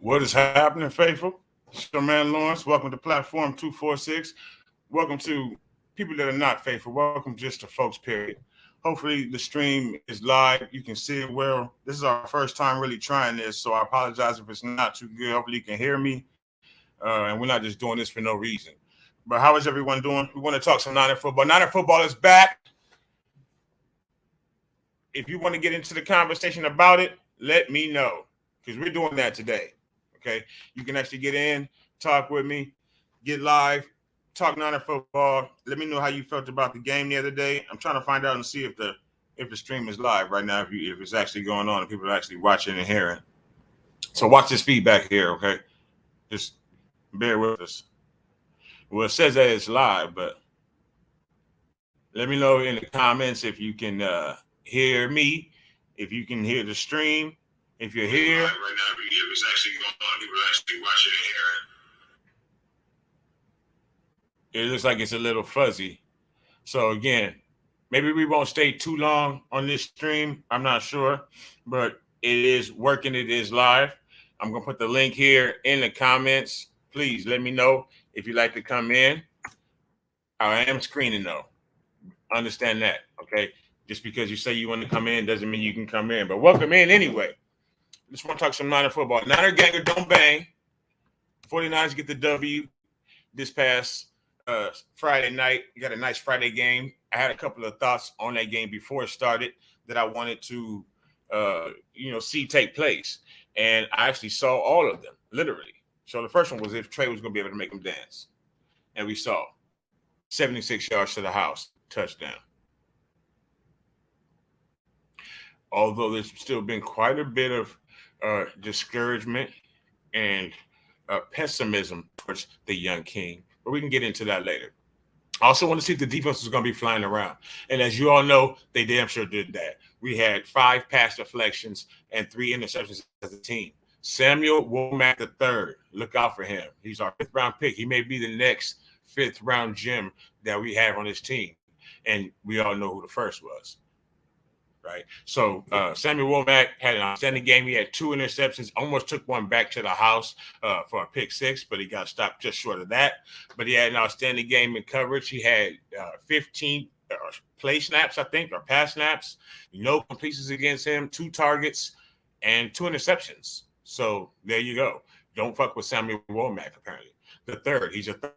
What is happening, faithful? It's your man Lawrence. Welcome to Platform 246. Welcome to people that are not faithful. Welcome just to folks, period. Hopefully, the stream is live. You can see it well. This is our first time really trying this, so I apologize if it's not too good. Hopefully, you can hear me. And we're not just doing this for no reason. But how is everyone doing? We want to talk some Niner football. Niner football is back. If you want to get into the conversation about it, let me know, because we're doing that today. Okay, you can actually get in, talk with me, get live, talk Niner football. Let me know how you felt about the game the other day. I'm trying to find out and see if the stream is live right now, if it's actually going on, if people are actually watching and hearing. So watch this feedback here, okay? Just bear with us. Well, it says that it's live, but let me know in the comments if you can hear me, if you can hear the stream. If you're here right now, if it's actually going on, people are actually watching and hearing. It looks like it's a little fuzzy. So again, maybe we won't stay too long on this stream. I'm not sure, but it is working. It is live. I'm going to put the link here in the comments. Please let me know if you'd like to come in. I am screening though. Understand that, okay? Just because you say you want to come in doesn't mean you can come in, but welcome in anyway. Just want to talk some Niner football. Niner ganger don't bang. 49ers get the W this past Friday night. You got a nice Friday game. I had a couple of thoughts on that game before it started that I wanted to, see take place. And I actually saw all of them, literally. So the first one was if Trey was going to be able to make them dance. And we saw 76 yards to the house, touchdown. Although there's still been quite a bit of discouragement and pessimism towards the young king, but we can get into that later. I also want to see if the defense was going to be flying around, and as you all know, they damn sure did that. We had 5 pass deflections and 3 interceptions as a team. Samuel Womack III, look out for him. He's our 5th round pick. He may be the next 5th round gem that we have on this team, and we all know who the first was. Right. So Samuel Womack had an outstanding game. He had 2 interceptions, almost took one back to the house for a pick 6, but he got stopped just short of that. But he had an outstanding game in coverage. He had 15 play snaps, I think, or pass snaps. No completions against him, 2 targets, and 2 interceptions. So there you go. Don't fuck with Samuel Womack, apparently. The third, he's a third.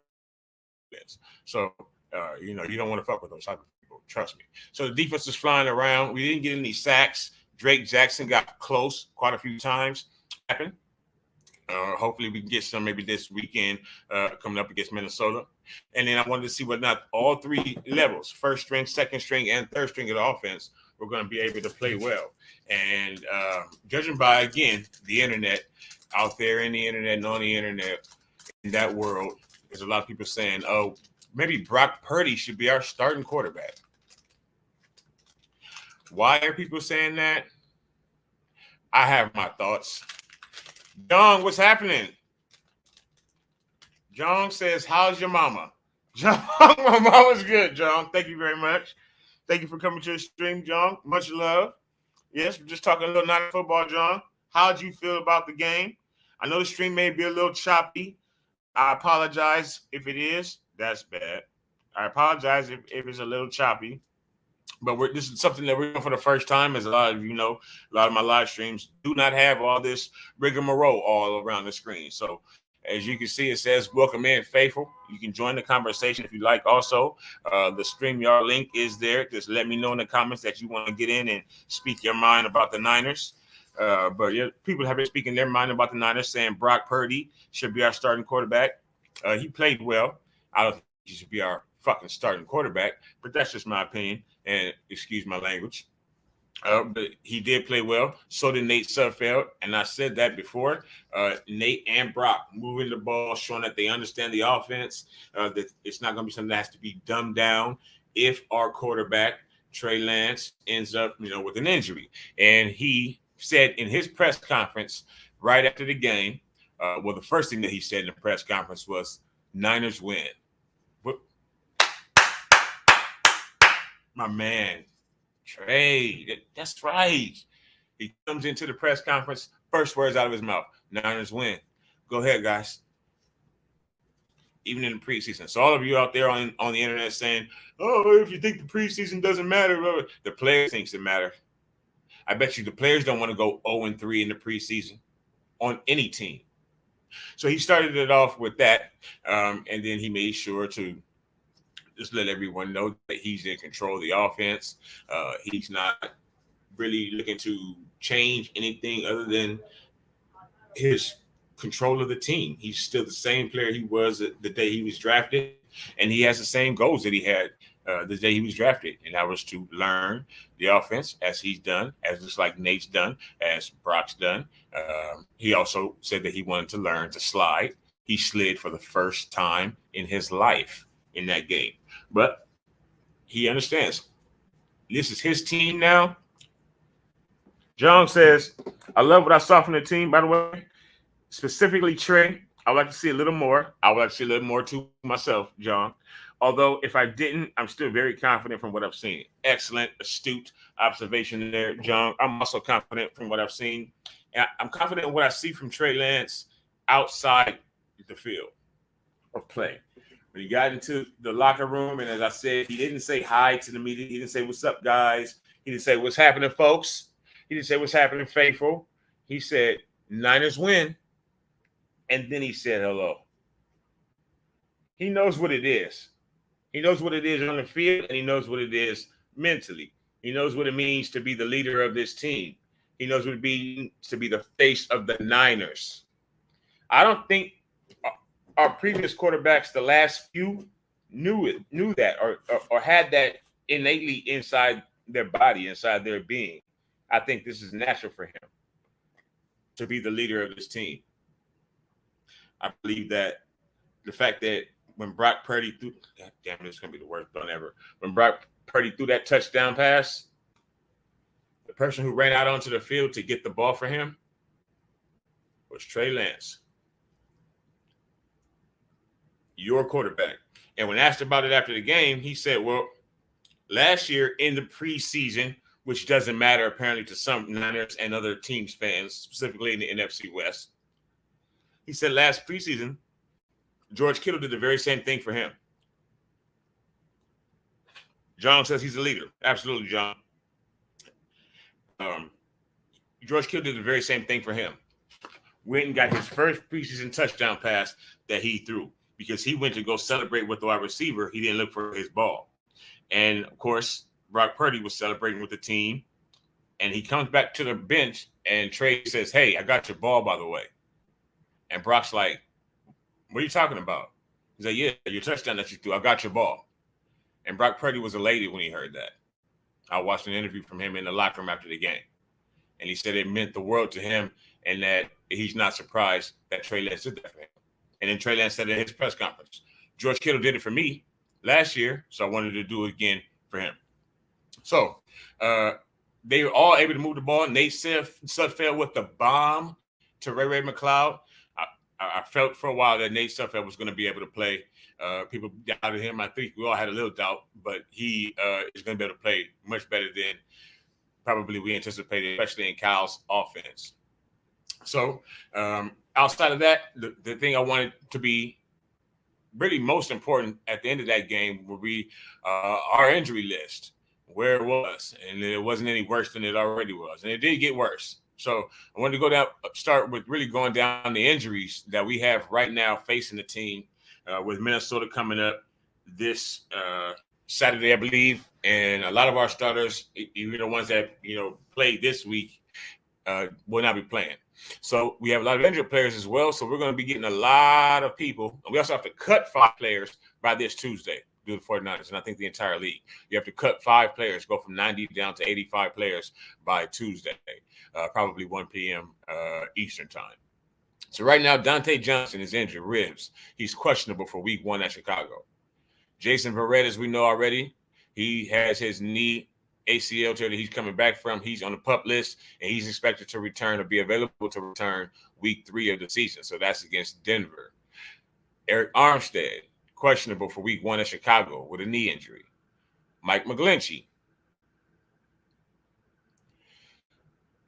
So, you don't want to fuck with those type of people. Trust me. So the defense is flying around. We didn't get any sacks. Drake Jackson got close quite a few times. Happened. Hopefully we can get some maybe this weekend coming up against Minnesota. And then I wanted to see whether or not all 3 levels, first string, second string, and third string of the offense, were going to be able to play well. And judging by, again, the internet, out there in the internet and on the internet, in that world, there's a lot of people saying, oh, maybe Brock Purdy should be our starting quarterback. Why are people saying that? I have my thoughts. John, what's happening? John says, how's your mama? John, my mama's good, John. Thank you very much. Thank you for coming to the stream, John. Much love. Yes, we're just talking a little Niner football, John. How'd you feel about the game? I know the stream may be a little choppy. I apologize if it is. That's bad. I apologize if it's a little choppy. But this is something that we're doing for the first time. As a lot of you know, a lot of my live streams do not have all this rigmarole all around the screen. So as you can see, it says, welcome in, faithful. You can join the conversation if you like. Also, the StreamYard link is there. Just let me know in the comments that you want to get in and speak your mind about the Niners. But yeah, people have been speaking their mind about the Niners, saying Brock Purdy should be our starting quarterback. He played well. I don't think he should be our fucking starting quarterback, but that's just my opinion. And excuse my language. But he did play well. So did Nate Sudfeld. And I said that before. Nate and Brock moving the ball, showing that they understand the offense, that it's not going to be something that has to be dumbed down if our quarterback, Trey Lance, ends up, with an injury. And he said in his press conference right after the game, the first thing that he said in the press conference was, Niners win. My man, Trey, that's right. He comes into the press conference, first words out of his mouth, Niners win. Go ahead, guys. Even in the preseason. So all of you out there on the internet saying, "Oh, if you think the preseason doesn't matter," the players thinks it matters. I bet you the players don't want to go 0-3 in the preseason on any team. So he started it off with that, and then he made sure to just let everyone know that he's in control of the offense. He's not really looking to change anything other than his control of the team. He's still the same player he was the day he was drafted, and he has the same goals that he had the day he was drafted, and that was to learn the offense as he's done, as just like Nate's done, as Brock's done. He also said that he wanted to learn to slide. He slid for the first time in his life in that game, but he understands this is his team now. John says, "I love what I saw from the team, by the way. Specifically, Trey, I would like to see a little more. I would like to see a little more too myself, John. Although if I didn't, I'm still very confident from what I've seen." Excellent, astute observation there, John. I'm also confident from what I've seen. And I'm confident in what I see from Trey Lance outside the field of play. When he got into the locker room, and as I said, he didn't say hi to the media. He didn't say, "What's up, guys?" He didn't say, "What's happening, folks?" He didn't say, "What's happening, faithful?" He said, "Niners win." And then he said hello. He knows what it is. He knows what it is on the field, and he knows what it is mentally. He knows what it means to be the leader of this team. He knows what it means to be the face of the Niners. I don't think our previous quarterbacks, the last few, knew that, or had that innately inside their body, inside their being. I think this is natural for him to be the leader of this team. I believe that the fact that when Brock Purdy threw, God damn it, it's going to be the worst throw ever. When Brock Purdy threw that touchdown pass, the person who ran out onto the field to get the ball for him was Trey Lance, your quarterback. And when asked about it after the game, he said, "Well, last year in the preseason, which doesn't matter apparently to some Niners and other teams' fans, specifically in the NFC West," he said last preseason, George Kittle did the very same thing for him. John says he's a leader. Absolutely, John. George Kittle did the very same thing for him. Went and got his first preseason touchdown pass that he threw because he went to go celebrate with the wide receiver. He didn't look for his ball. And, of course, Brock Purdy was celebrating with the team. And he comes back to the bench, and Trey says, "Hey, I got your ball, by the way." And Brock's like, "What are you talking about?" He's like, "Yeah, your touchdown that you threw, I got your ball." And Brock Purdy was elated when he heard that. I watched an interview from him in the locker room after the game. And he said it meant the world to him and that he's not surprised that Trey Lance did that for him. And then Trey Lance said in his press conference, "George Kittle did it for me last year, so I wanted to do it again for him." So they were all able to move the ball. Nate Sudfeld with the bomb to Ray McLeod. I felt for a while that Nate Sudfeld was going to be able to play. People doubted him. I think we all had a little doubt, but he is going to be able to play much better than probably we anticipated, especially in Kyle's offense. So outside of that, the thing I wanted to be really most important at the end of that game would be our injury list, where it was. And it wasn't any worse than it already was. And it did get worse. So I wanted to start with really going down the injuries that we have right now facing the team with Minnesota coming up this Saturday, I believe. And a lot of our starters, even the ones that, played this week, will not be playing. So we have a lot of injured players as well. So we're going to be getting a lot of people. And we also have to cut 5 players by this Tuesday, do the 49ers, and I think the entire league. You have to cut 5 players, go from 90 down to 85 players by Tuesday, probably 1 p.m. Eastern time. So right now, Dante Johnson is injured, ribs. He's questionable for week 1 at Chicago. Jason Verrett, as we know already, he has his knee ACL tear that he's coming back from. He's on the PUP list, and he's expected to return or be available to return week 3 of the season. So that's against Denver. Eric Armstead, questionable for week 1 at Chicago with a knee injury. Mike McGlinchey,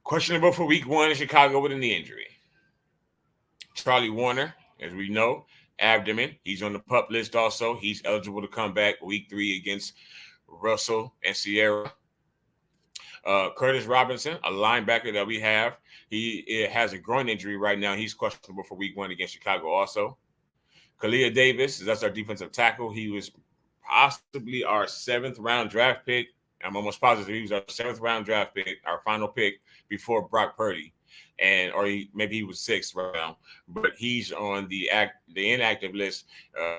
questionable for week 1 in Chicago with a knee injury. Charlie Warner, as we know, abdomen. He's on the pup list also. He's eligible to come back week 3 against Russell and Sierra. Curtis Robinson, a linebacker that we have, he has a groin injury right now. He's questionable for week 1 against Chicago also. Kalia Davis, that's our defensive tackle. He was possibly our 7th round draft pick. I'm almost positive he was our 7th round draft pick, our final pick before Brock Purdy. Maybe he was 6th round, but he's on the inactive list.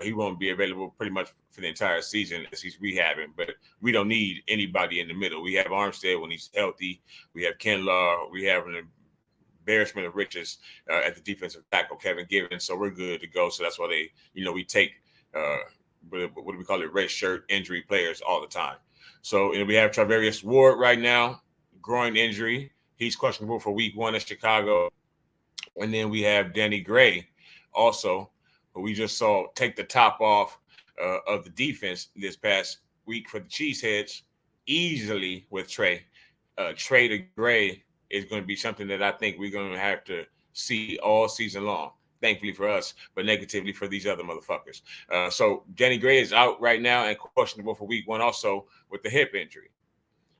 He won't be available pretty much for the entire season as he's rehabbing. But we don't need anybody in the middle. We have Armstead when he's healthy. We have Ken Law. We have an embarrassment of riches at the defensive tackle, Kevin Givens. So we're good to go. So that's why we take what do we call it, red shirt injury players all the time. So we have Travarius Ward right now, groin injury. He's questionable for week 1 in Chicago. And then we have Danny Gray also, who we just saw take the top off of the defense this past week for the Cheeseheads easily with Trey. Trey to Gray is going to be something that I think we're going to have to see all season long. Thankfully for us, but negatively for these other motherfuckers. So Danny Gray is out right now and questionable for week 1 also with the hip injury.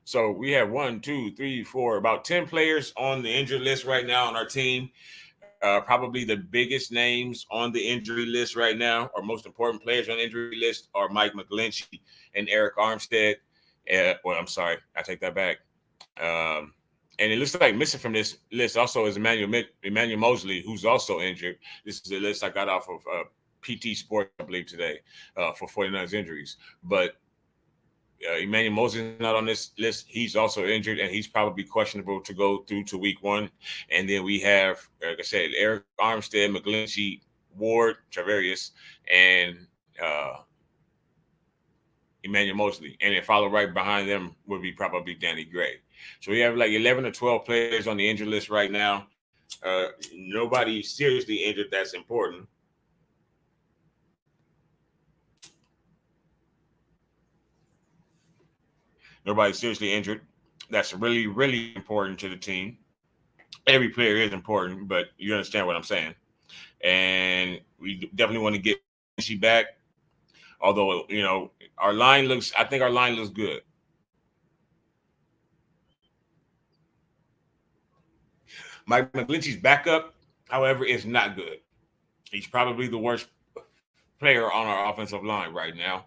So we have 1, 2, 3, 4, about 10 players on the injured list right now on our team. Probably the biggest names on the injury list right now, or most important players on the injury list, are Mike McGlinchey and Eric Armstead. I'm sorry, I take that back. And it looks like missing from this list also is Emmanuel Mosley, who's also injured. This is a list I got off of PT Sports, I believe, today for 49ers injuries. But Emmanuel Mosley is not on this list. He's also injured, and he's probably questionable to go through to week 1. And then we have, like I said, Eric Armstead, McGlinchey, Ward, Travarius, and Emmanuel Mosley. And then followed right behind them would be probably Danny Gray. So we have like 11 or 12 players on the injured list right now. Nobody seriously injured that's important. Nobody seriously injured. That's really, really important to the team. Every player is important, but you understand what I'm saying. And we definitely want to get she back. Although, I think our line looks good. Mike McGlinchey's backup, however, is not good. He's probably the worst player on our offensive line right now.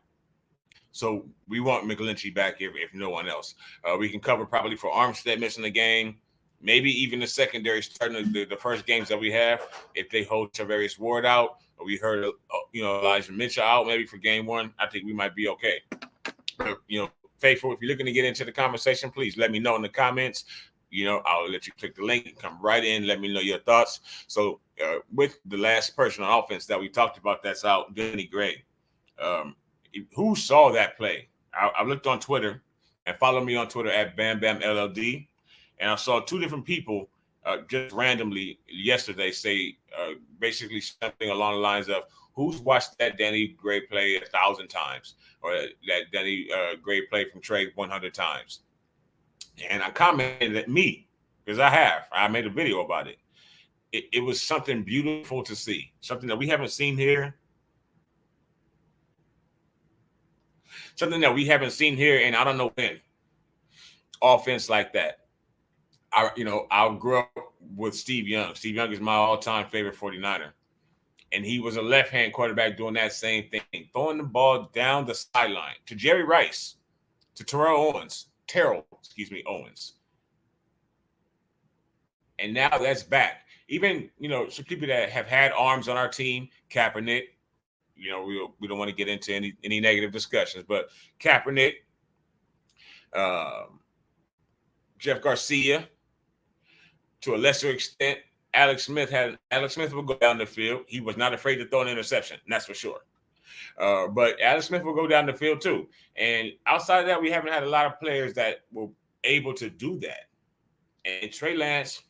So we want McGlinchey back if no one else. We can cover probably for Armstead missing the game, maybe even the secondary starting the first games that we have. If they hold Travarius Ward out, or we heard Elijah Mitchell out maybe for game 1, I think we might be okay. Faithful, if you're looking to get into the conversation, please let me know in the comments. I'll let you click the link and come right in. Let me know your thoughts. So with the last person on offense that we talked about that's out, Danny Gray. Who saw that play? I looked on Twitter and follow me on Twitter at BamBamLLD. And I saw 2 different people just randomly yesterday say basically something along the lines of, who's watched that Danny Gray play 1,000 times, or that Danny Gray play from Trey 100 times? And I commented at me, because I made a video about it. It was something beautiful to see, something that we haven't seen here. Something that we haven't seen here, and I don't know when. Offense like that. I grew up with Steve Young. Steve Young is my all-time favorite 49er. And he was a left-hand quarterback doing that same thing, throwing the ball down the sideline to Jerry Rice, to Terrell Owens. And now that's back. Even, some people that have had arms on our team, Kaepernick, we don't want to get into any negative discussions, but Kaepernick, Jeff Garcia, to a lesser extent, Alex Smith would go down the field. He was not afraid to throw an interception, and that's for sure. But Alex Smith will go down the field too. And outside of that, we haven't had a lot of players that were able to do that. And Trey Lance,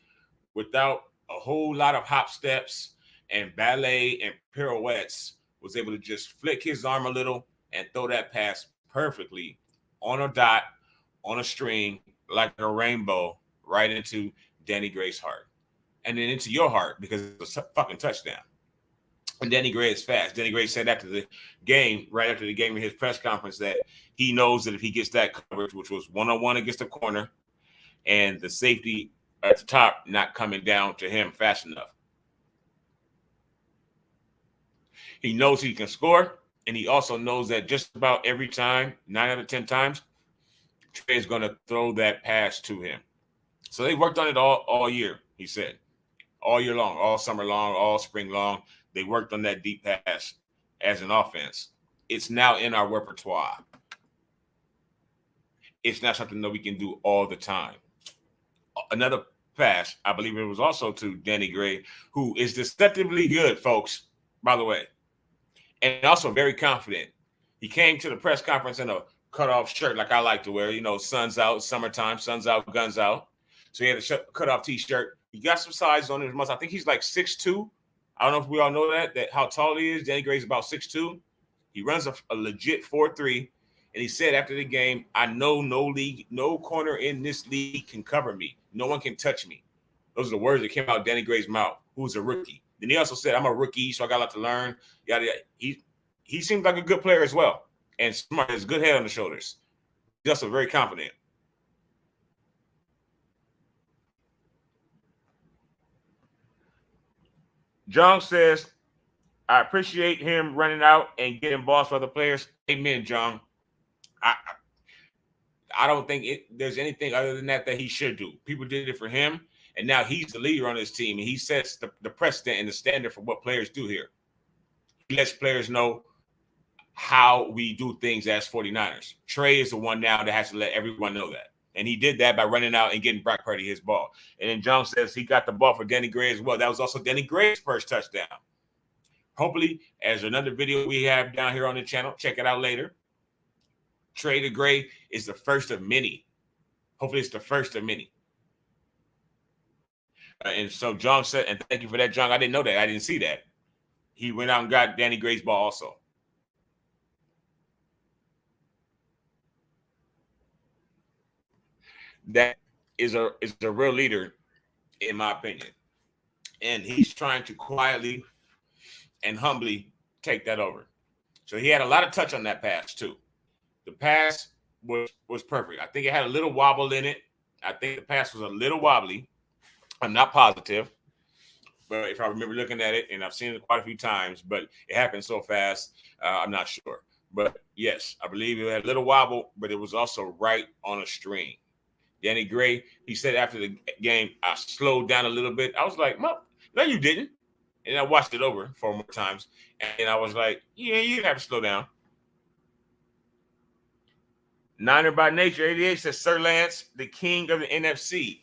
without a whole lot of hop steps and ballet and pirouettes, was able to just flick his arm a little and throw that pass perfectly on a dot, on a string, like a rainbow, right into Danny Gray's heart. and then into your heart because it's a fucking touchdown. And Danny Gray is fast. Danny Gray said after the game, right after the game in his press conference, that he knows that if he gets that coverage, which was one-on-one against the corner, and the safety at the top not coming down to him fast enough, he knows he can score, and he also knows that just about every time, 9 out of 10 times, Trey is going to throw that pass to him. So they worked on it all year, he said. All year long, all summer long, all spring long. They worked on that deep pass as an offense. It's now in our repertoire. It's not something that we can do all the time. Another pass, I believe it was also to Danny Gray, who is deceptively good, folks, by the way, and also very confident. He came to the press conference in a cutoff shirt like I like to wear, sun's out, summertime, sun's out, guns out. So he had a cutoff T-shirt. He got some size on his muscle. I think he's like 6'2". I don't know if we all know that how tall he is. Danny Gray's about 6'2". He runs a legit 4.3. And he said after the game, I know no corner in this league can cover me. No one can touch me. Those are the words that came out of Danny Gray's mouth, who's a rookie. Then he also said, I'm a rookie, so I got a lot to learn. Yada, yada. He seems like a good player as well. And smart, has a good head on the shoulders. He's also very confident. John says, I appreciate him running out and getting balls for other players. Amen, John. I don't think there's anything other than that he should do. People did it for him, and now he's the leader on his team, and he sets the precedent and the standard for what players do here. He lets players know how we do things as 49ers. Trey is the one now that has to let everyone know that. And he did that by running out and getting Brock Purdy his ball. And then John says he got the ball for Danny Gray as well. That was also Danny Gray's first touchdown. Hopefully, as another video we have down here on the channel, check it out later. Trey to Gray is the first of many. Hopefully, it's the first of many. And so John said, and thank you for that, John. I didn't know that. I didn't see that. He went out and got Danny Gray's ball also. That is a real leader, in my opinion. And he's trying to quietly and humbly take that over. So he had a lot of touch on that pass, too. The pass was perfect. I think it had a little wobble in it. I think the pass was a little wobbly. I'm not positive, but if I remember looking at it, and I've seen it quite a few times, but it happened so fast, I'm not sure. But yes, I believe it had a little wobble, but it was also right on a string. Danny Gray, he said after the game, I slowed down a little bit. I was like, no, you didn't. And I watched it over 4 more times, and I was like, yeah, you didn't have to slow down. Niner by Nature 88 says, Sir Lance, the king of the NFC.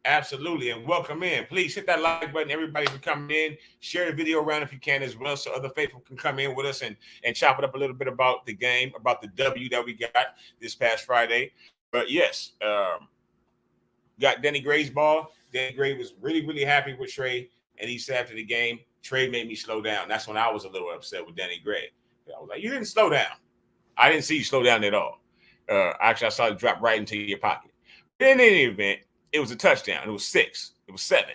Absolutely, and welcome in. Please hit that like button, everybody, for coming in. Share the video around if you can as well, so other faithful can come in with us and chop it up a little bit about the game, about the W that we got this past Friday. But yes, got Danny Gray's ball. Danny Gray was really, really happy with Trey, and he said after the game, Trey made me slow down. That's when I was a little upset with Danny Gray. I was like, you didn't slow down. I didn't see you slow down at all. Actually, I saw it drop right into your pocket. But in any event, it was a touchdown. It was 6. It was 7.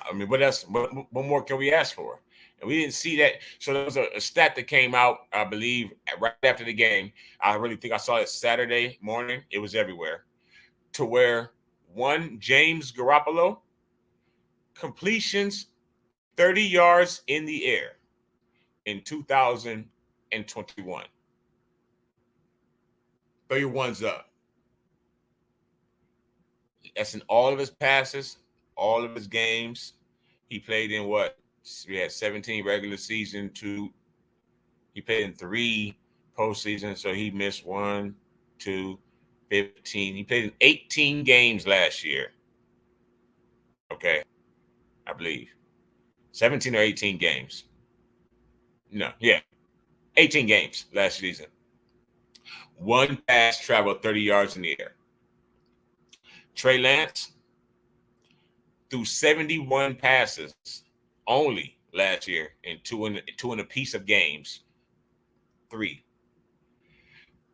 I mean, what else? What more can we ask for? And we didn't see that. So there was a stat that came out, I believe, right after the game. I really think I saw it Saturday morning. It was everywhere. To where one James Garoppolo completions 30 yards in the air in 2021. 31's up. That's in all of his passes, all of his games. He played in what? We had 17 regular season, 2. He played in 3 postseason, so he missed 1, 2, 15. He played in 18 games last year. Okay, I believe 17 or 18 games. No, yeah, 18 games last season. One pass traveled 30 yards in the air. Trey Lance threw 71 passes only last year in two and a piece of games. 3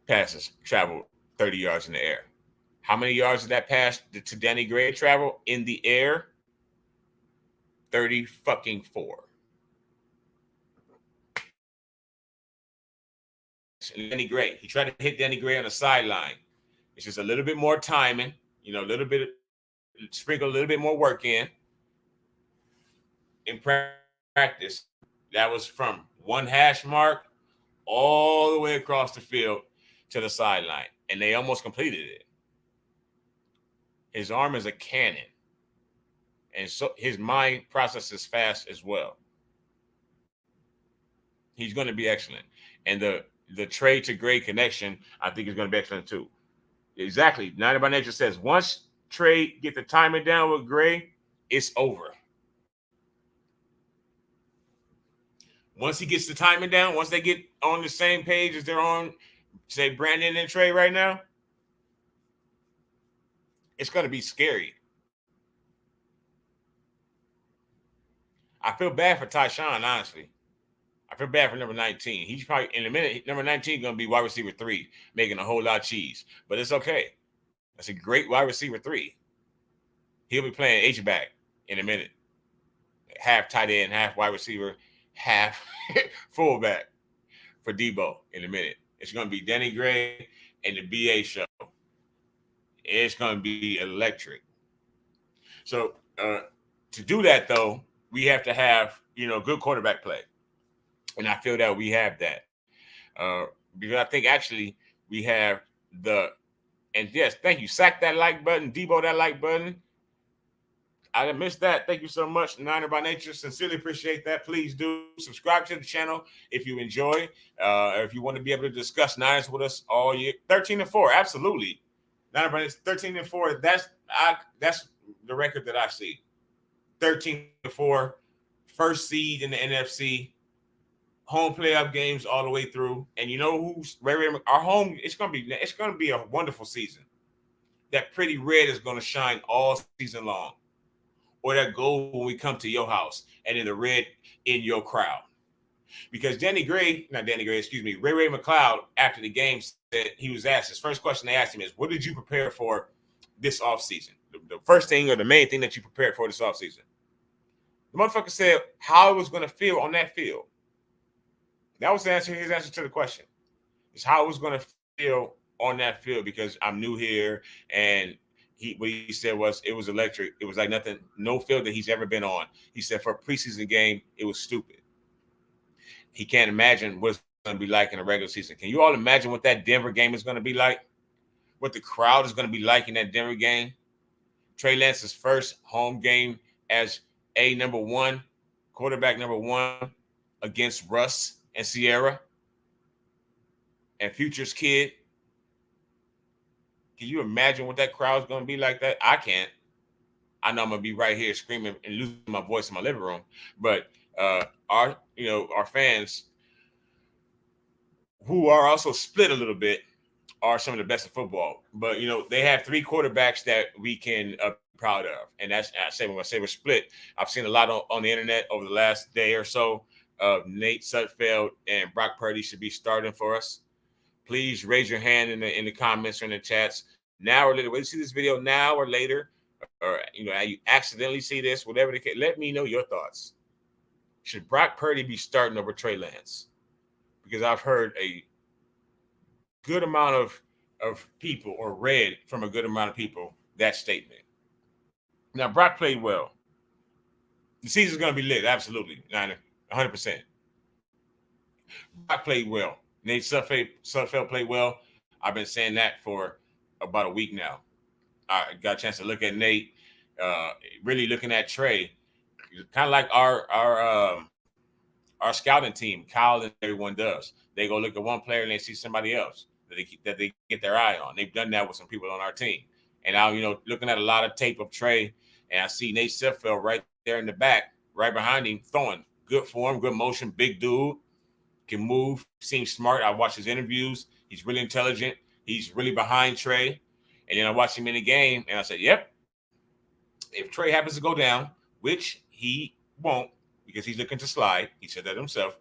passes traveled 30 yards in the air. How many yards did that pass to Danny Gray travel in the air? 30-4. Danny Gray. He tried to hit Danny Gray on the sideline. It's just a little bit more timing, a little bit, sprinkle a little bit more work in practice. That was from one hash mark all the way across the field to the sideline, and they almost completed it. His arm is a cannon, and so his mind processes fast as well. He's going to be excellent, and the Trey to Gray connection, I think, is going to be excellent too. Exactly. 90 by Nature says once Trey get the timing down with Gray, it's over. Once he gets the timing down, once they get on the same page as they're on, say, Brandon and Trey right now, it's going to be scary. I feel bad for Tyshawn, honestly. I feel bad for number 19. He's probably, in a minute, number 19 going to be wide receiver 3, making a whole lot of cheese. But it's okay. That's a great wide receiver 3. He'll be playing H-back in a minute. Half tight end, half wide receiver, half fullback for Debo in a minute. It's going to be Danny Gray and the BA show. It's going to be electric. So to do that, though, we have to have, good quarterback play. And I feel that we have that. Because I think actually we have and yes, thank you. Sack that like button, Debo that like button. I didn't miss that. Thank you so much, Niner by Nature. Sincerely appreciate that. Please do subscribe to the channel if you enjoy. If you want to be able to discuss Niners with us all year. 13-4, absolutely. Niner by Nature, 13-4. That's the record that I see. 13-4, first seed in the NFC, home playoff games all the way through. And you know who's our home? It's gonna be a wonderful season. That pretty red is gonna shine all season long. Or that gold when we come to your house and in the red in your crowd. Because Ray McLeod, after the game, said he was asked, his first question they asked him is, what did you prepare for this offseason? The first thing or the main thing that you prepared for this offseason. The motherfucker said how it was going to feel on that field. That was his answer to the question. It's how it was going to feel on that field because I'm new here and what he said was it was electric. It was like nothing, no field that he's ever been on. He said for a preseason game, it was stupid. He can't imagine what it's going to be like in a regular season. Can you all imagine what that Denver game is going to be like? What the crowd is going to be like in that Denver game? Trey Lance's first home game as number 1, quarterback number 1 against Russ and Sierra and Future's kid. Can you imagine what that crowd's going to be like that? I can't. I know I'm going to be right here screaming and losing my voice in my living room. But our fans who are also split a little bit are some of the best in football. But, they have 3 quarterbacks that we can be proud of. And that's, when I say we're split, I've seen a lot on the internet over the last day or so of Nate Sudfeld and Brock Purdy should be starting for us. Please raise your hand in the comments or in the chats now or later. Whether you see this video now or later, or you accidentally see this, whatever the case, let me know your thoughts. Should Brock Purdy be starting over Trey Lance? Because I've heard a good amount of people, or read from a good amount of people, that statement. Now, Brock played well. The season's going to be lit, absolutely, 100%. Brock played well. Nate Sudfeld played well. I've been saying that for about a week now. I got a chance to look at Nate, really looking at Trey, kind of like our scouting team, Kyle and everyone does. They go look at one player and they see somebody else that they get their eye on. They've done that with some people on our team. And now, looking at a lot of tape of Trey, and I see Nate Sudfeld right there in the back, right behind him, throwing good form, good motion, big dude. Can move, seems smart. I watch his interviews. He's really intelligent. He's really behind Trey. And then I watched him in the game, and I said, yep, if Trey happens to go down, which he won't because he's looking to slide, he said that himself.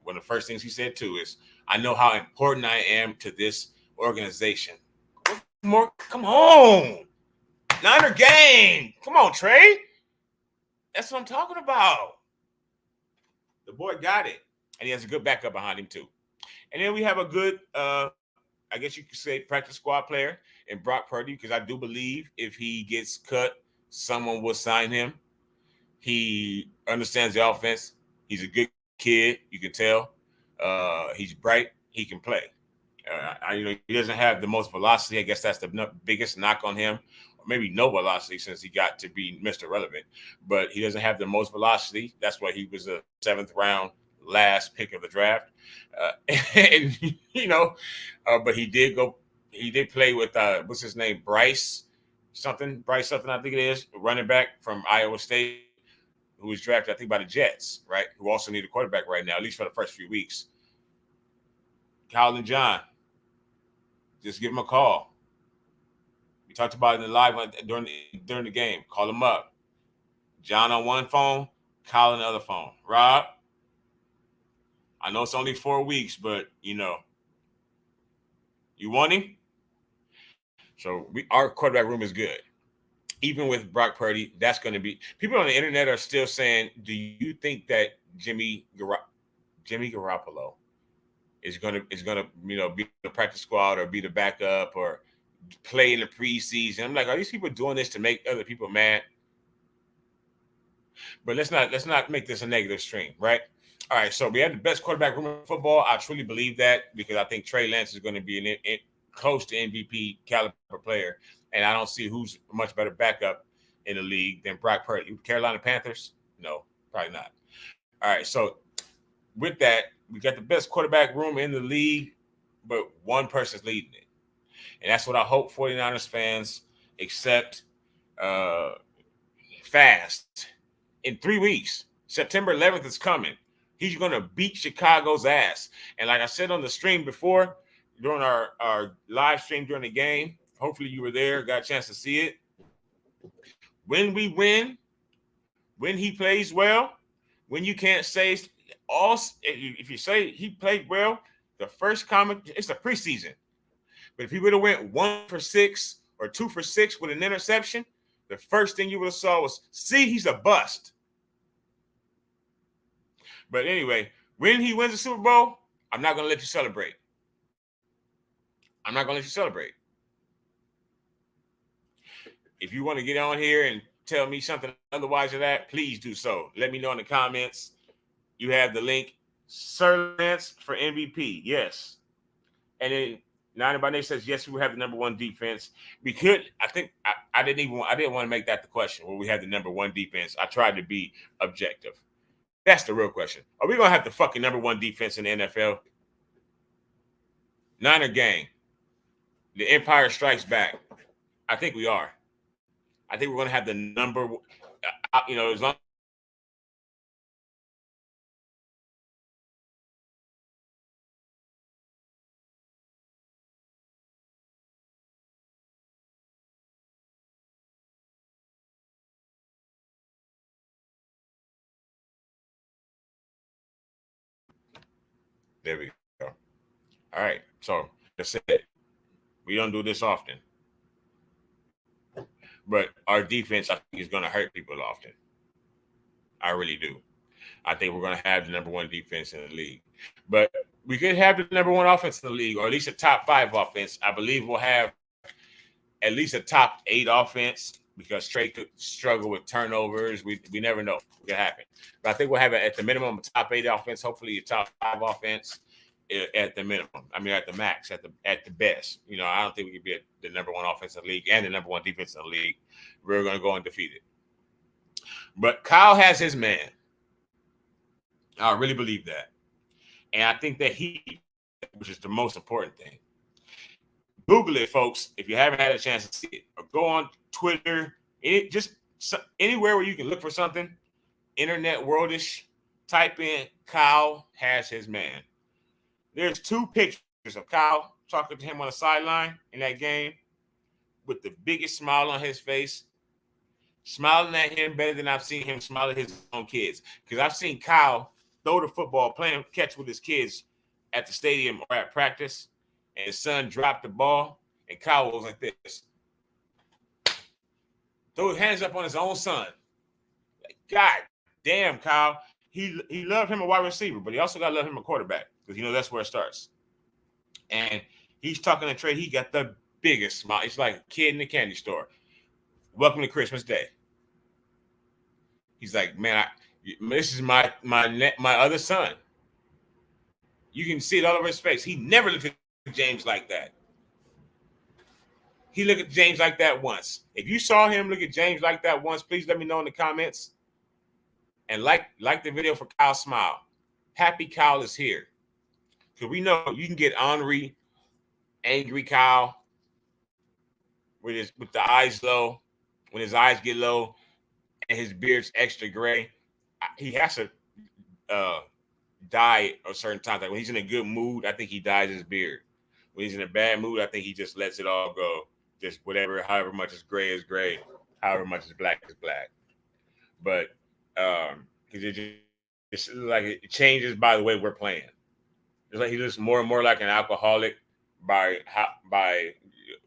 One of the first things he said, too, is, I know how important I am to this organization. more. Come on. Niner game. Come on, Trey. That's what I'm talking about. The boy got it. And he has a good backup behind him, too. And then we have a good, I guess you could say, practice squad player in Brock Purdy, because I do believe if he gets cut, someone will sign him. He understands the offense. He's a good kid. You can tell. He's bright. He can play. He doesn't have the most velocity. I guess that's the biggest knock on him. Or maybe no velocity since he got to be Mr. Relevant. But he doesn't have the most velocity. That's why he was a 7th round last pick of the draft. And but he did go. He did play with what's his name, Bryce something, I think it is, running back from Iowa State, who was drafted, I think, by the Jets, right? Who also need a quarterback right now, at least for the first few weeks. Kyle and John, just give him a call. We talked about it in the live during the game. Call him up. John on one phone, Kyle on the other phone. Rob, I know it's only 4 weeks, but you want him. So our quarterback room is good. Even with Brock Purdy, that's going to be. People on the internet are still saying, "Do you think that Jimmy Garoppolo is going to be the practice squad or be the backup or play in the preseason?" I'm like, are these people doing this to make other people mad? But let's not make this a negative stream, right? All right, so we have the best quarterback room in football. I truly believe that because I think Trey Lance is going to be close to MVP caliber player, and I don't see who's a much better backup in the league than Brock Purdy. Carolina Panthers? No, probably not. All right, so with that, we got the best quarterback room in the league, but one person's leading it. And that's what I hope 49ers fans accept fast. In 3 weeks, September 11th is coming. He's going to beat Chicago's ass. And like I said on the stream before, during our live stream during the game, hopefully you were there, got a chance to see it. When we win, when he plays well, when you can't say if you say he played well, the first comment, it's a preseason. But if he would have went 1 for 6 or 2 for 6 with an interception, the first thing you would have saw was, see, he's a bust. But anyway, when he wins the Super Bowl, I'm not going to let you celebrate. I'm not going to let you celebrate. If you want to get on here and tell me something otherwise of that, please do so. Let me know in the comments. You have the link. Sir Lance for MVP. Yes. And then Niner by Nate says, yes, we have the number 1 defense. We could, I think, I didn't want to make that the question, where we have the number 1 defense. I tried to be objective. That's the real question. Are we going to have the fucking number 1 defense in the NFL? Niner gang. The Empire Strikes Back. I think we are. I think we're going to have the number, as long. There we go. All right. So, I said, we don't do this often. But our defense, I think, is going to hurt people often. I really do. I think we're going to have the number 1 defense in the league. But we could have the number 1 offense in the league, or at least a top 5 offense. I believe we'll have at least a top 8 offense because Trey could struggle with turnovers. We never know what could happen. But I think we'll have at the minimum a top 8 offense, hopefully a top 5 offense at the minimum. I mean, at the max, at the best. I don't think we could be the number 1 offense in the league and the number 1 defense in the league. We're going to go undefeated. But Kyle has his man. I really believe that. And I think that which is the most important thing. Google it, folks, if you haven't had a chance to see it. Or go on Twitter, just anywhere where you can look for something, internet worldish, type in Kyle has his man. There's 2 pictures of Kyle talking to him on the sideline in that game with the biggest smile on his face, smiling at him better than I've seen him smile at his own kids. Because I've seen Kyle throw the football, playing catch with his kids at the stadium or at practice, and his son dropped the ball, And Kyle was like this. Threw his hands up on his own son. Like, God damn, Kyle. He loved him a wide receiver, but he also got to love him a quarterback because that's where it starts. And he's talking to Trey. He got the biggest smile. It's like a kid in the candy store. Welcome to Christmas Day. He's like, man, this is my other son. You can see it all over his face. He never looked at James like that. He looked at James like that once. If you saw him look at James like that once, please let me know in the comments. And like the video for Kyle Smile. Happy Kyle is here. Because we know you can get ornery, angry Kyle with the eyes low. When his eyes get low and his beard's extra gray, he has to dye at certain times. Like when he's in a good mood, I think he dyes his beard. When he's in a bad mood, I think he just lets it all go. Just whatever, however much is gray, however much is black. But because it's like it changes by the way we're playing. It's like he looks more and more like an alcoholic by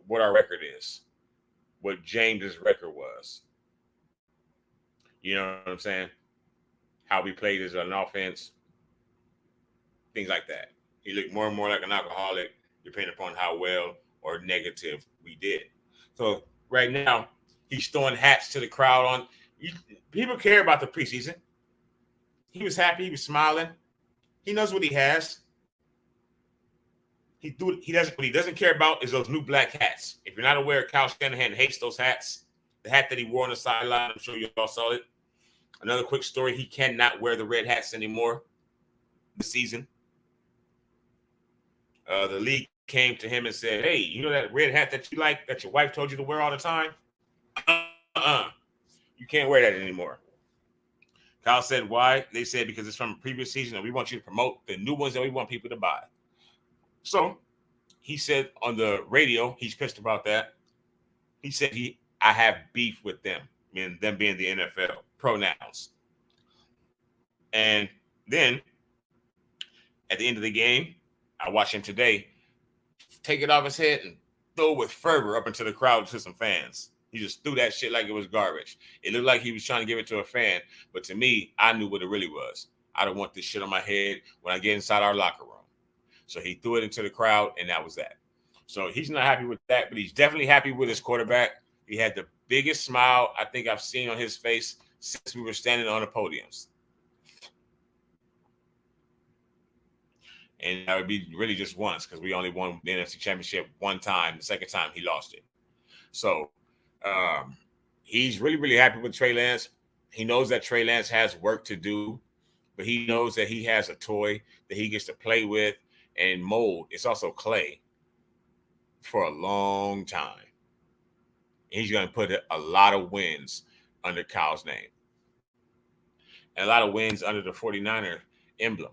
what our record is, what James's record was. You know what I'm saying? How we played as an offense, things like that. He looked more and more like an alcoholic, depending upon how well or negative we did. So right now, he's throwing hats to the crowd. People care about the preseason. He was happy. He was smiling. He knows what he has. What he doesn't care about is those new black hats. If you're not aware, Kyle Shanahan hates those hats. The hat that he wore on the sideline, I'm sure you all saw it. Another quick story: he cannot wear the red hats anymore this season. The league came to him and said, "Hey, you know that red hat that you like, that your wife told you to wear all the time? You can't wear that anymore." Kyle said, "Why?" They said, "Because it's from a previous season, and we want you to promote the new ones that we want people to buy." So he said on the radio, he's pissed about that. He said, I have beef with them, meaning them being the NFL, pronouns. And then at the end of the game, I watched him today take it off his head and throw it with fervor up into the crowd to some fans. He just threw that shit like it was garbage. It looked like he was trying to give it to a fan, but to me, I knew what it really was. I don't want this shit on my head when I get inside our locker room. So he threw it into the crowd, and that was that. So he's not happy with that, but he's definitely happy with his quarterback. He had the biggest smile I think I've seen on his face since we were standing on the podiums. And that would be really just once because we only won the NFC Championship one time. The second time, he lost it. So he's really, really happy with Trey Lance. He knows that Trey Lance has work to do, but he knows that he has a toy that he gets to play with and mold. It's also clay for a long time. And he's going to put a lot of wins under Kyle's name. And a lot of wins under the 49er emblem.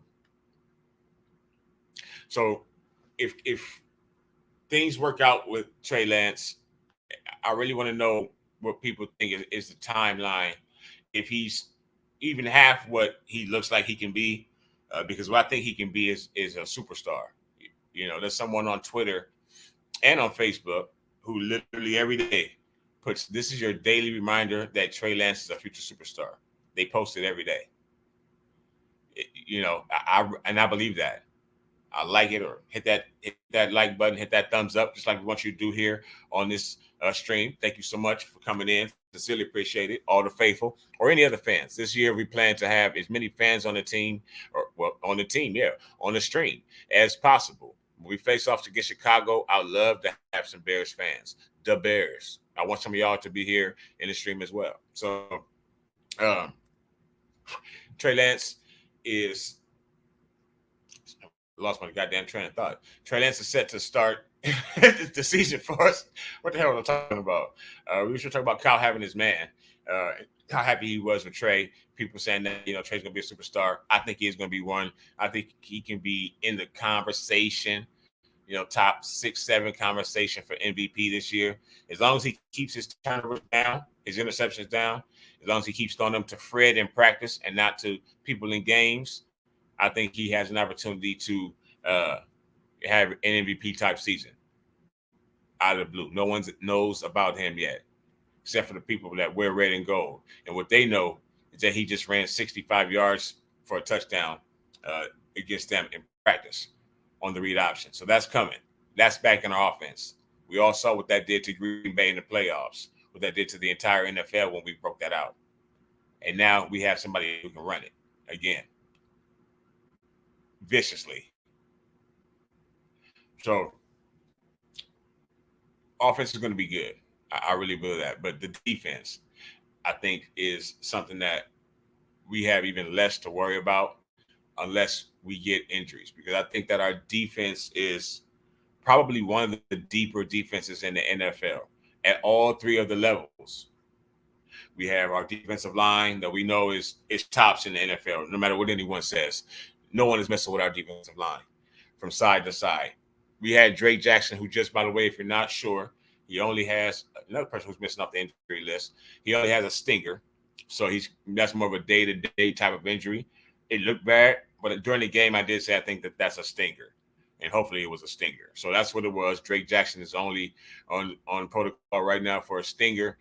So if things work out with Trey Lance, I really want to know what people think is the timeline. If he's even half what he looks like he can be, because what I think he can be is a superstar. You know, there's someone on Twitter and on Facebook who literally every day puts, this is your daily reminder that Trey Lance is a future superstar. They post it every day. I believe that. I like it, or hit that like button, hit that thumbs up, just like we want you to do here on this stream. Thank you so much for coming in. Sincerely appreciate it. All the faithful or any other fans. This year we plan to have as many fans on the team, on the stream as possible. When we face off against Chicago, I'd love to have some Bears fans. The Bears. I want some of y'all to be here in the stream as well. So Trey Lance is lost my goddamn train of thought. Trey Lance is set to start the season for us. What the hell am I talking about? We should talk about Kyle having his man. How happy he was with Trey. People saying that, Trey's going to be a superstar. I think he is going to be one. I think he can be in the conversation, top 6-7 conversation for MVP this year. As long as he keeps his turnovers down, his interceptions down, as long as he keeps throwing them to Fred in practice and not to people in games, I think he has an opportunity to have an MVP type season. out of the blue. No one knows about him yet, except for the people that wear red and gold. And what they know is that he just ran 65 yards for a touchdown uh, against them in practice on the read option. So that's coming. That's back in our offense. We all saw what that did to Green Bay in the playoffs, what that did to the entire NFL when we broke that out. And now we have somebody who can run it again, viciously. So offense is going to be good. I really believe that. But the defense, I think, is something that we have even less to worry about unless we get injuries. Because I think that our defense is probably one of the deeper defenses in the NFL at all three of the levels. We have our defensive line that we know is tops in the NFL. No matter what anyone says, no one is messing with our defensive line from side to side. We had Drake Jackson, who just, by the way, if you're not sure, he only has another person who's missing off the injury list. He only has a stinger, so that's more of a day-to-day type of injury. It looked bad, but during the game, I did say I think that that's a stinger, and hopefully it was a stinger. So that's what it was. Drake Jackson is only on protocol right now for a stinger.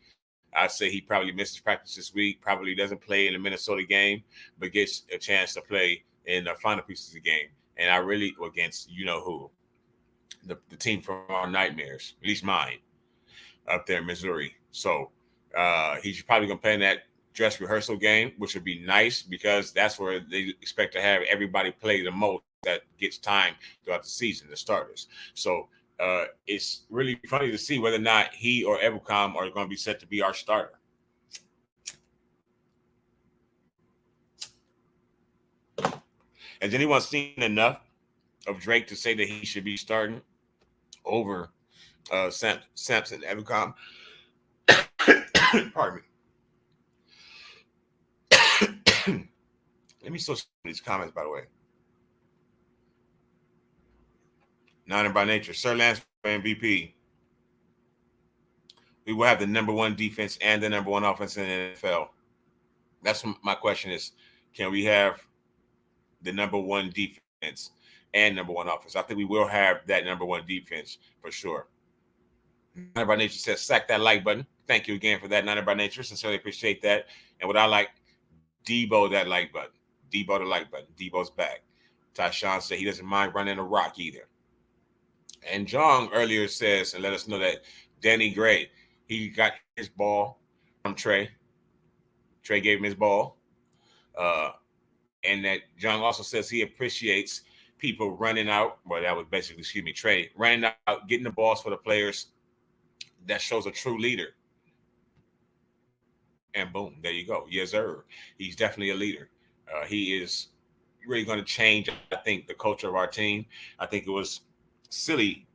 I'd say he probably misses practice this week, probably doesn't play in the Minnesota game, but gets a chance to play in the final pieces of the game. And I really, against you-know-who, the team from our nightmares, at least mine, up there in Missouri. So he's probably going to play in that dress rehearsal game, which would be nice because that's where they expect to have everybody play the most that gets time throughout the season, the starters. So it's really funny to see whether or not he or Ebukam are going to be set to be our starter. Has anyone seen enough of Drake to say that he should be starting over Samson Ebukam? Pardon me. Let me switch these comments, by the way. Niner by nature. Sir Lance for MVP. We will have the number one defense and the number one offense in the NFL. That's what my question is. Can we have the number one defense and number one offense? I think we will have that number one defense for sure. Niner by nature says, sack that like button. Thank you again for that, Niner by nature. Sincerely appreciate that. And what I like, Debo that like button. Debo the like button. Debo's back. Tyshawn said he doesn't mind running a rock either. And John earlier says, and let us know that Danny Gray, he got his ball from Trey. Trey gave him his ball. And that John also says he appreciates people running out. Well, that was basically, Trey running out, getting the balls for the players. That shows a true leader. And boom, there you go. Yes, sir. He's definitely a leader. He is really going to change, I think, the culture of our team. I think it was silly,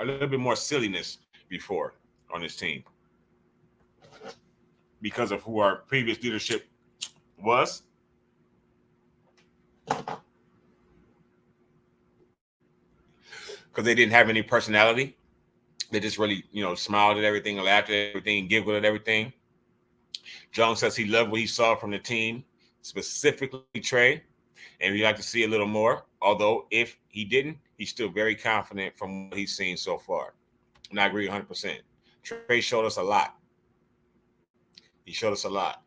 a little bit more silliness before on this team because of who our previous leadership was. Because they didn't have any personality. They just really, smiled at everything, laughed at everything, giggled at everything. John says he loved what he saw from the team, specifically Trey, and he'd like to see a little more. Although if he didn't, he's still very confident from what he's seen so far. And I agree 100%. Trey showed us a lot. He showed us a lot.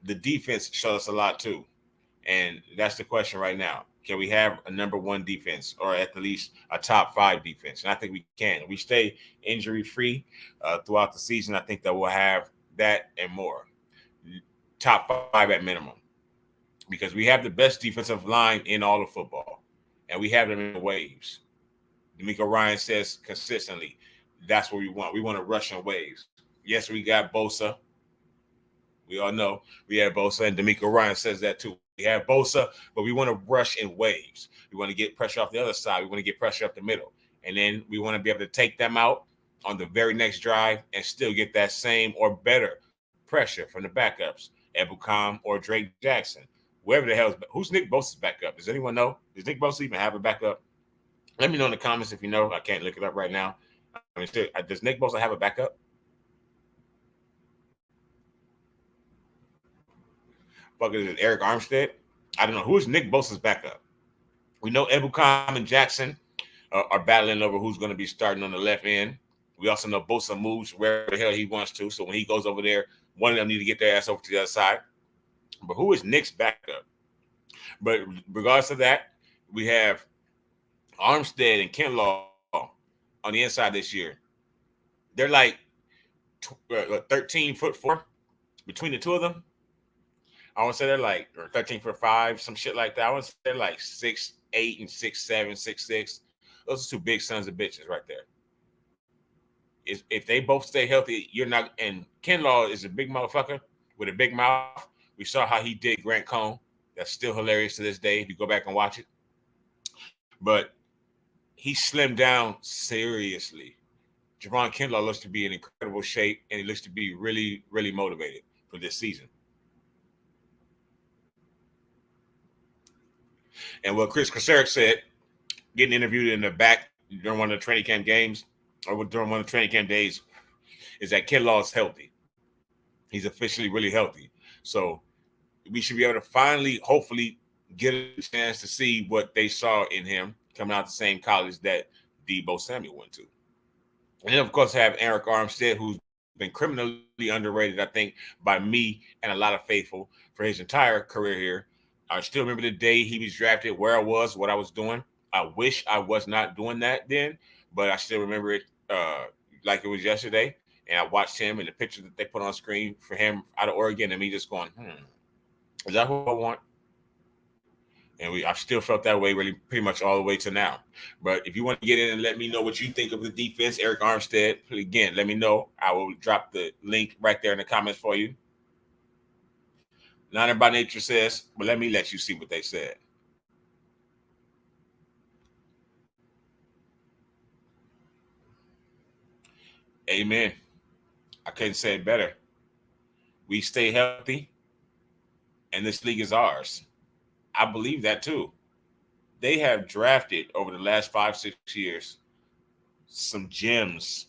The defense showed us a lot too. And that's the question right now. Can we have a number one defense or at least a top 5 defense? And I think we can. If we stay injury-free throughout the season, I think that we'll have that and more. Top 5 at minimum. Because we have the best defensive line in all of football. And we have them in waves. D'Amico Ryan says consistently, that's what we want. We want to rush in waves. Yes, we got Bosa. We all know we have Bosa, and D'Amico Ryan says that too. We have Bosa, but we want to rush in waves. We want to get pressure off the other side. We want to get pressure up the middle. And then we want to be able to take them out on the very next drive and still get that same or better pressure from the backups, Ebukam or Drake Jackson. Whoever the hell who's Nick Bosa's backup? Does anyone know? Does Nick Bosa even have a backup? Let me know in the comments if you know. I can't look it up right now. I mean, does Nick Bosa have a backup? Fuck, is it Eric Armstead? I don't know. Who is Nick Bosa's backup? We know Ebukam and Jackson are battling over who's going to be starting on the left end. We also know Bosa moves wherever the hell he wants to. So when he goes over there, one of them need to get their ass over to the other side. But who is Nick's backup? But regardless of that, we have Armstead and Kinlaw on the inside this year. They're like 13'4" between the two of them. I want to say they're like or 13'5", some shit like that. I want to say they're like 6'8" and 6'7", 6'6". Those are two big sons of bitches right there. If they both stay healthy, you're not. And Kinlaw is a big motherfucker with a big mouth. We saw how he did Grant Cohn. That's still hilarious to this day if you go back and watch it. But he slimmed down seriously. Javon Kinlaw looks to be in incredible shape, and he looks to be really, really motivated for this season. And what Chris Kosaric said, getting interviewed in the back during one of the training camp games, or during one of the training camp days, is that Kinlaw is healthy. He's officially really healthy. So we should be able to finally, hopefully, get a chance to see what they saw in him coming out the same college that Deebo Samuel went to. And then, of course, I have Eric Armstead, who's been criminally underrated, I think, by me and a lot of faithful for his entire career here. I still remember the day he was drafted, where I was, what I was doing. I wish I was not doing that then, but I still remember it like it was yesterday. And I watched him and the picture that they put on screen for him out of Oregon, and me just going, is that who I want? And I've still felt that way really pretty much all the way to now. But if you want to get in and let me know what you think of the defense, Eric Armstead, again, let me know. I will drop the link right there in the comments for you. Not by nature says, but let me let you see what they said. Amen. I couldn't say it better. We stay healthy, and this league is ours. I believe that too. They have drafted over the last 5-6 years some gems.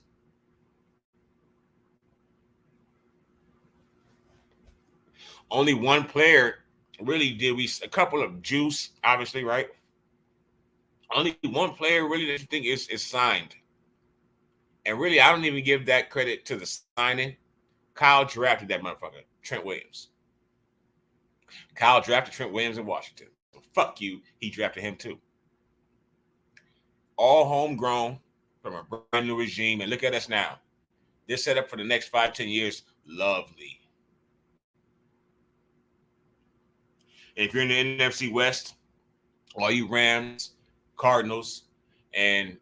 Only one player really did a couple of juice, obviously, right? Only one player really that you think is signed. And really, I don't even give that credit to the signing. Kyle drafted that motherfucker, Trent Williams. Kyle drafted Trent Williams in Washington. So fuck you. He drafted him too. All homegrown from a brand new regime. And look at us now. They're set up for the next 5-10 years. Lovely. And if you're in the NFC West, all you Rams, Cardinals, and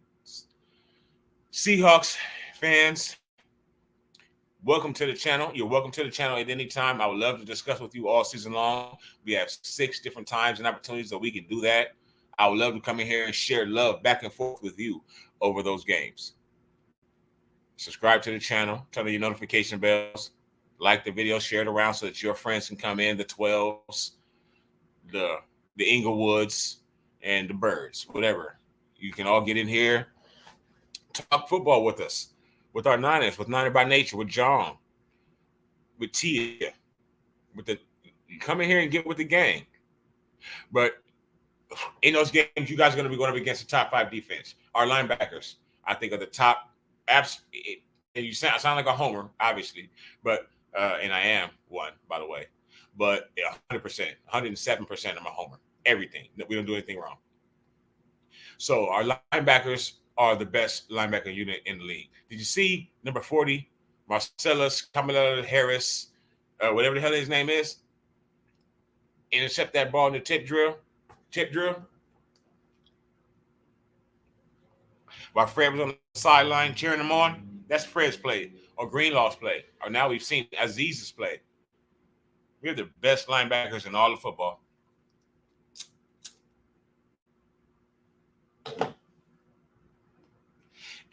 Seahawks fans, welcome to the channel. You're welcome to the channel at any time. I would love to discuss with you all season long. We have 6 different times and opportunities that we can do that. I would love to come in here and share love back and forth with you over those games. Subscribe to the channel, turn on your notification bells, like the video, share it around so that your friends can come in, the 12s, the Inglewoods, and the Birds, whatever. You can all get in here, talk football with us, with our Niners, with Niner by Nature, with John, with Tia, come in here and get with the gang. But in those games, you guys are going to be going up against the top 5 defense. Our linebackers, I think, are the top. And you sound like a homer, obviously, but and I am one, by the way. But 100%, 107% I'm a homer. Everything. We don't do anything wrong. So our linebackers are the best linebacker unit in the league. Did you see number 40, Marcellus Kamala Harris, whatever the hell his name is, intercept that ball in the tip drill? While Fred was on the sideline cheering him on, that's Fred's play or Greenlaw's play. Or now we've seen Aziz's play. We have the best linebackers in all of football.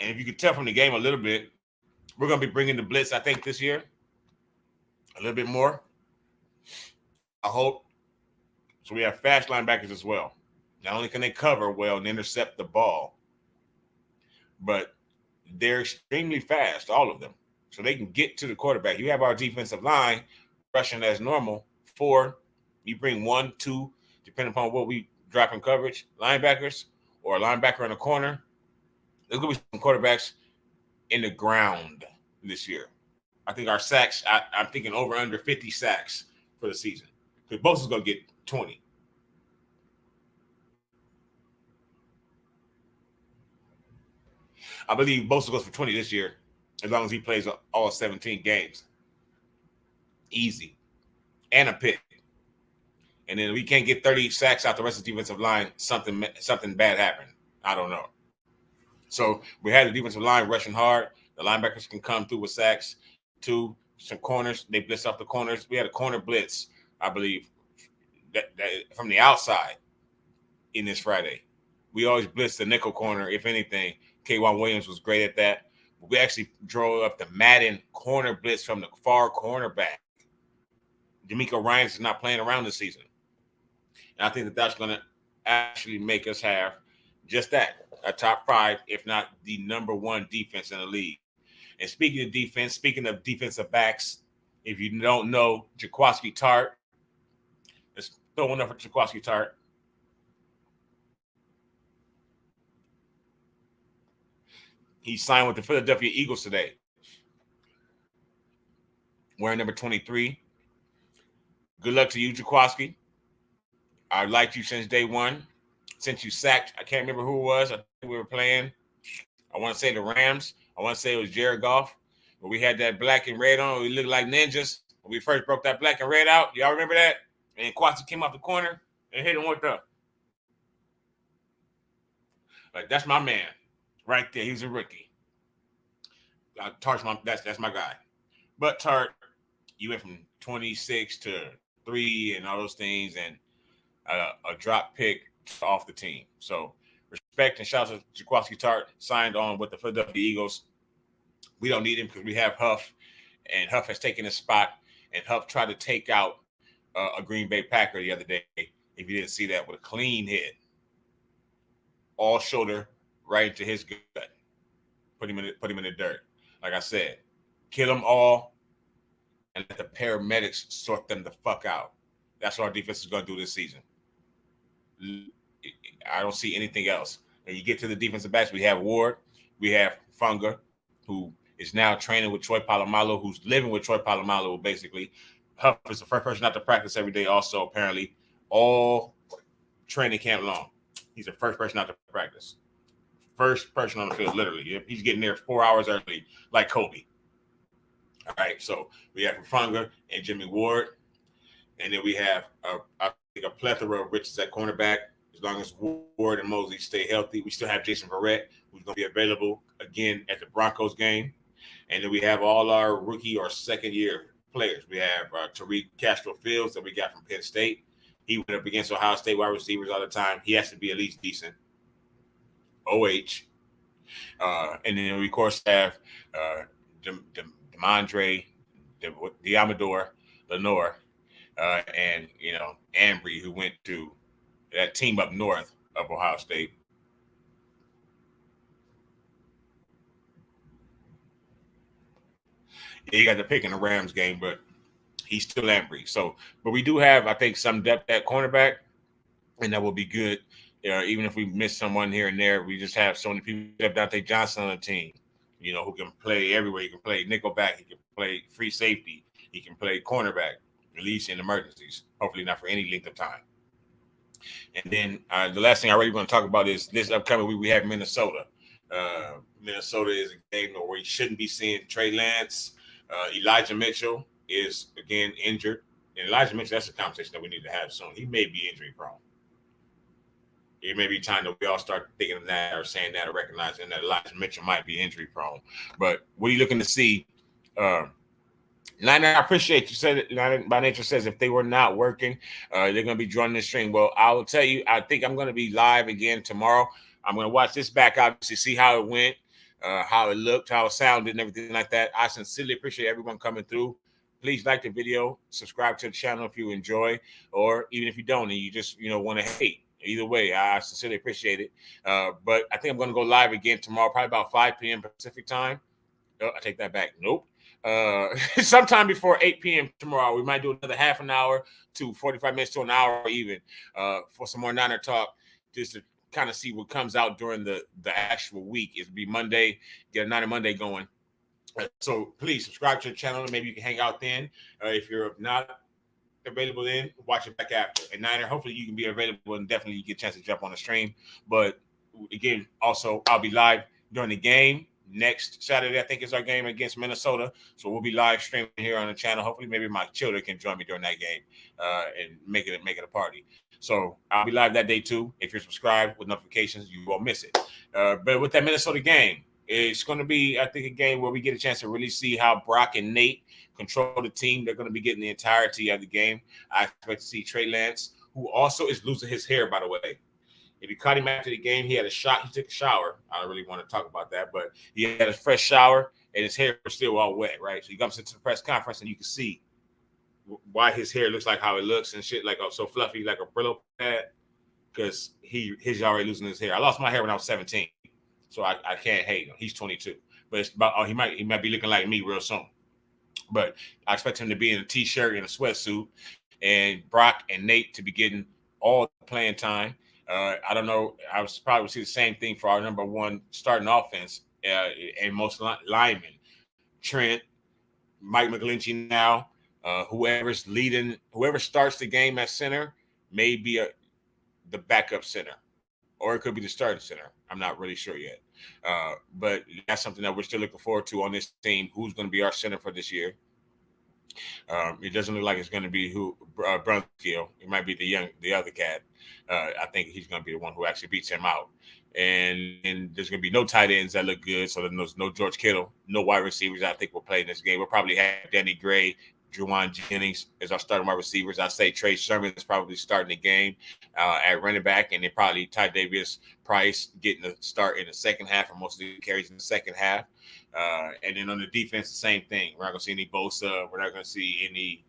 And if you can tell from the game a little bit, we're going to be bringing the blitz, I think, this year. A little bit more. I hope. So we have fast linebackers as well. Not only can they cover well and intercept the ball, but they're extremely fast, all of them. So they can get to the quarterback. You have our defensive line rushing as normal. 4, you bring 1, 2, depending upon what we drop in coverage, linebackers or a linebacker in the corner. There's going to be some quarterbacks in the ground this year. I think our sacks, I'm thinking over under 50 sacks for the season. Because Bosa's going to get 20. I believe Bosa goes for 20 this year, as long as he plays all 17 games. Easy. And a pick. And then we can't get 30 sacks out the rest of the defensive line, something bad happened. I don't know. So we had the defensive line rushing hard. The linebackers can come through with sacks. Some corners. They blitz off the corners. We had a corner blitz, I believe, that from the outside in this Friday. We always blitz the nickel corner, if anything. K1 Williams was great at that. But we actually drove up the Madden corner blitz from the far cornerback. D'Amico Ryans is not playing around this season. And I think that that's going to actually make us have just that, a top 5, if not the number 1 defense in the league. And speaking of defense, speaking of defensive backs, if you don't know Jaquiski Tartt, let's throw one up for Jaquiski Tartt. He signed with the Philadelphia Eagles today, wearing number 23. Good luck to you, Jaquiski. I liked you since day one. Since you sacked, I can't remember who it was. I think we were playing. I want to say the Rams. I want to say it was Jared Goff. But we had that black and red on. We looked like ninjas. When we first broke that black and red out, y'all remember that? And Kwasi came off the corner and hit him with the. Like, that's my man right there. He was a rookie. Tart's that's my guy. But Tartt, you went from 26 to 3 and all those things, and a drop pick off the team. So respect and shout out to Jaquiski Tartt, signed on with the Philadelphia Eagles. We don't need him because we have Huff, and Huff has taken his spot, and Huff tried to take out a Green Bay Packer the other day, if you didn't see that, with a clean hit. All shoulder right into his gut. Put him in the dirt. Like I said, kill them all and let the paramedics sort them the fuck out. That's what our defense is going to do this season. I don't see anything else. And you get to the defensive backs, we have Ward, we have Funga, who is now training with Troy Polamalu, who's living with Troy Polamalu, basically. Huff is the first person not to practice every day also, apparently, all training camp long. He's the first person not to practice. First person on the field, literally. He's getting there 4 hours early, like Kobe. All right, so we have Funga and Jimmy Ward. And then we have I think a plethora of riches at cornerback. As long as Ward and Mosley stay healthy, we still have Jason Verrett, who's going to be available again at the Broncos game. And then we have all our rookie or second-year players. We have Tariq Castro-Fields that we got from Penn State. He went up against Ohio State wide receivers all the time. He has to be at least decent. OH. And then we, of course, have Demondre, Diamador, Lenore, and, Ambry, who went to that team up north of Ohio State. Yeah, he got the pick in the Rams game, but he's still Ambry. So, but we do have, I think, some depth at cornerback, and that will be good. Even if we miss someone here and there, we just have so many people. We have Dante Johnson on the team, who can play everywhere. He can play nickelback. He can play free safety. He can play cornerback, at least in emergencies. Hopefully not for any length of time. And then the last thing I really want to talk about is this upcoming week we have Minnesota. Minnesota is a game where we shouldn't be seeing Trey Lance. Elijah Mitchell is, again, injured. And Elijah Mitchell, that's a conversation that we need to have soon. He may be injury prone. It may be time that we all start thinking of that or saying that or recognizing that Elijah Mitchell might be injury prone. But what are you looking to see? Niner, I appreciate you said it. By Nature says if they were not working, they're going to be drawing this string. Well, I will tell you, I think I'm going to be live again tomorrow. I'm going to watch this back, obviously, see how it went, how it looked, how it sounded, and everything like that. I sincerely appreciate everyone coming through. Please like the video, subscribe to the channel if you enjoy, or even if you don't and you just want to hate. Either way, I sincerely appreciate it. But I think I'm going to go live again tomorrow, probably about 5 p.m. Pacific time. Oh, I take that back. Nope. Sometime before 8 p.m. tomorrow, we might do another half an hour to 45 minutes to an hour even for some more Niner talk, just to kind of see what comes out during the actual week. It'll be Monday, get a Niner Monday going. So please subscribe to the channel. Maybe you can hang out then. If you're not available then, watch it back after. And Niner, hopefully you can be available and definitely you get a chance to jump on the stream. But again, also I'll be live during the game. Next Saturday, I think, is our game against Minnesota. So we'll be live streaming here on the channel. Hopefully, maybe my children can join me during that game and make it a party. So I'll be live that day too. If you're subscribed with notifications, you won't miss it. But with that Minnesota game, it's going to be, I think, a game where we get a chance to really see how Brock and Nate control the team. They're going to be getting the entirety of the game. I expect to see Trey Lance, who also is losing his hair, by the way. If you caught him after the game, he had a shot. He took a shower. I don't really want to talk about that, but he had a fresh shower and his hair was still all wet, right? So he comes into the press conference and you can see why his hair looks like how it looks and shit, like so fluffy, like a Brillo pad, because he's already losing his hair. I lost my hair when I was 17, so I can't hate him. He's 22, but it's about he might be looking like me real soon. But I expect him to be in a t-shirt and a sweatsuit, and Brock and Nate to be getting all the playing time. I don't know. I was probably see the same thing for our number one starting offense and most linemen. Trent, Mike McGlinchey now, whoever's leading, whoever starts the game at center may be the backup center, or it could be the starting center. I'm not really sure yet. But that's something that we're still looking forward to on this team. Who's going to be our center for this year? It doesn't look like it's going to be Brunskill. It might be the other cat. I think he's going to be the one who actually beats him out. And there's going to be no tight ends that look good. So there's no George Kittle, no wide receivers I think will play in this game. We'll probably have Danny Gray, Juwan Jennings as our starting wide receivers. I say Trey Sermon is probably starting the game at running back, and then probably Ty Davis Price getting the start in the second half, or most of the carries in the second half. And then on the defense, the same thing. We're not going to see any Bosa. We're not going to see any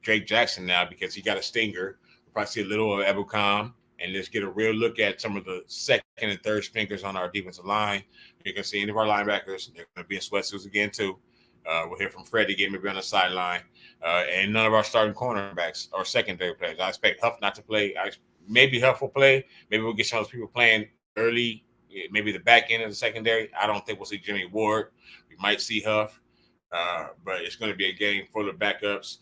Drake Jackson now because he got a stinger. We'll probably see a little of Ebukam, and let's get a real look at some of the second and third stringers on our defensive line. You can see any of our linebackers. They're going to be in sweatsuits again, too. We'll hear from Fred again, maybe on the sideline. And none of our starting cornerbacks or secondary players. I expect Huff not to play. Maybe Huff will play. Maybe we'll get some of those people playing early, maybe the back end of the secondary. I don't think we'll see Jimmy Ward. We might see Huff. But it's going to be a game full of backups.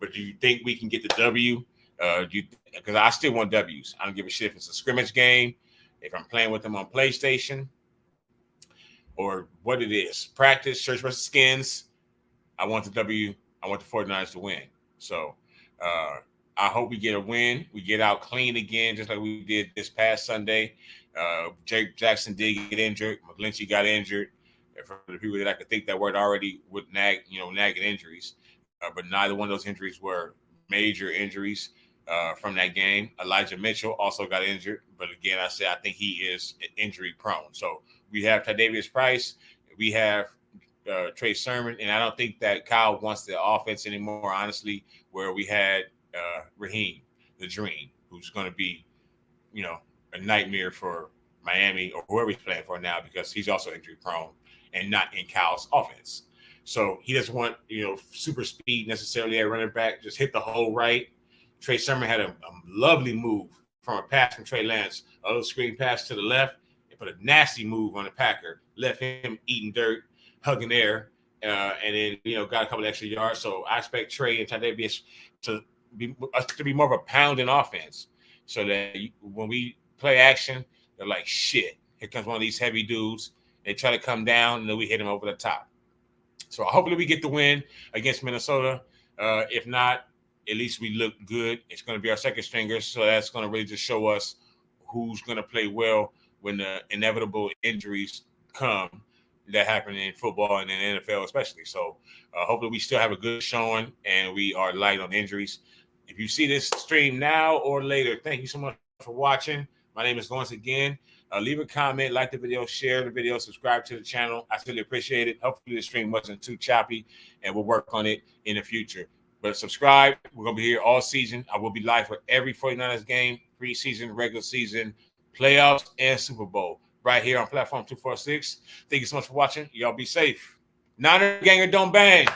But do you think we can get the W? Because I still want W's. I don't give a shit if it's a scrimmage game, if I'm playing with them on PlayStation, or what it is. Practice, Church versus Skins. I want the W. I want the 49ers to win. So I hope we get a win. We get out clean again, just like we did this past Sunday. Jake Jackson did get injured. McGlinchey got injured. For the people that I could think that word already would nagging injuries. But neither one of those injuries were major injuries from that game. Elijah Mitchell also got injured. But again, I think he is injury prone. So we have Tre'Davious Price. We have Trey Sermon. And I don't think that Kyle wants the offense anymore, honestly, where we had Raheem, the Dream, who's going to be, a nightmare for Miami or whoever he's playing for now because he's also injury prone and not in Kyle's offense. So he doesn't want, super speed necessarily at running back. Just hit the hole right. Trey Sermon had a lovely move from a pass from Trey Lance, a little screen pass to the left, and put a nasty move on the Packer, left him eating dirt, hugging air, and then, got a couple of extra yards. So I expect Trey and Tre'Davious to be more of a pounding offense so that when we play action, they're like, shit, here comes one of these heavy dudes. They try to come down, and then we hit them over the top. So hopefully we get the win against Minnesota. If not, at least we look good. It's going to be our second stringers, so that's going to really just show us who's going to play well when the inevitable injuries come that happen in football and in the NFL especially. So hopefully we still have a good showing, and we are light on injuries. If you see this stream now or later, thank you so much for watching. My name is Lawrence again. Leave a comment, like the video, share the video, subscribe to the channel. I really appreciate it. Hopefully the stream wasn't too choppy, and we'll work on it in the future. But subscribe. We're going to be here all season. I will be live for every 49ers game, preseason, regular season, playoffs, and Super Bowl right here on Platform 246. Thank you so much for watching. Y'all be safe. Niner Ganger don't bang.